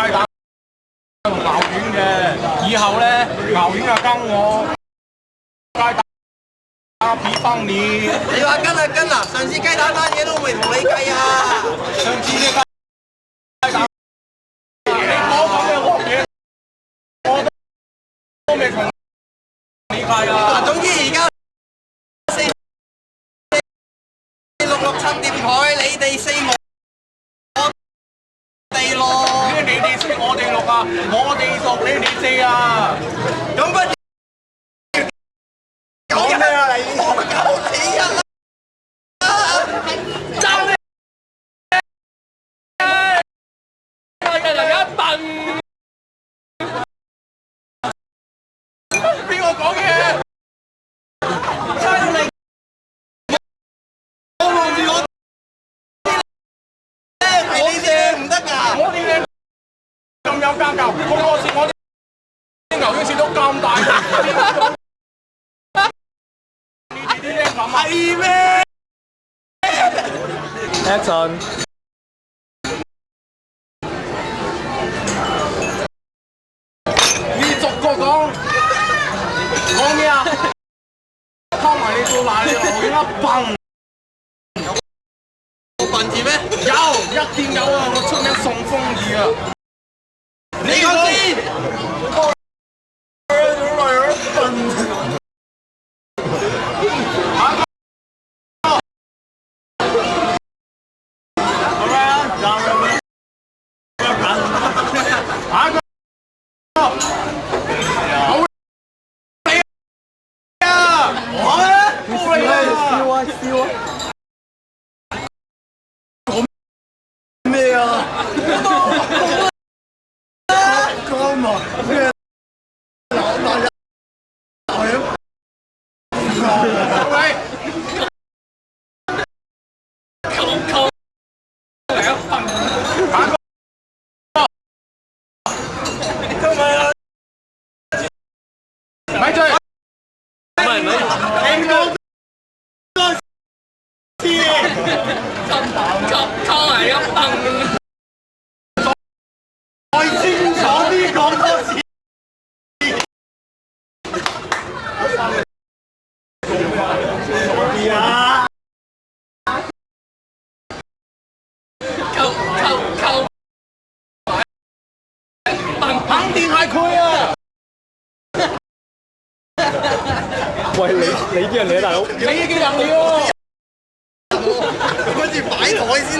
蛋同牛丸嘅，以後咧牛丸就跟我，雞蛋俾翻你。你話跟啊跟啊，上次雞蛋單嘢都未同你計啊！上次啲雞蛋，你講咁嘅惡嘢，我都未同你計啊！總之而家4、6、6、7點台，你哋四我哋六。你哋四我哋六啊，我哋六你哋四啊！咁不如講咩啊你？我救你啊！爭咩？嘅嚟一笨，邊個講嘢？差到你，我望住我係你哋唔得㗎。我啲嘢咁有家教，我試我啲牛丸切到咁大，你哋啲僆咁係咩 ？Action！你逐個講咩啊？溝埋你做奶，你牛丸一笨。冇笨字咩？有，一定有啊！我出名送風耳啊！你講先。咩啊？幹嘛？咩？咪住！溝埋一笨。再清楚啲講多次。啲啊！溝肯定係佢啊！喂，你啲人嚟啊，大佬！你啲人嚟喎！跟住擺台先。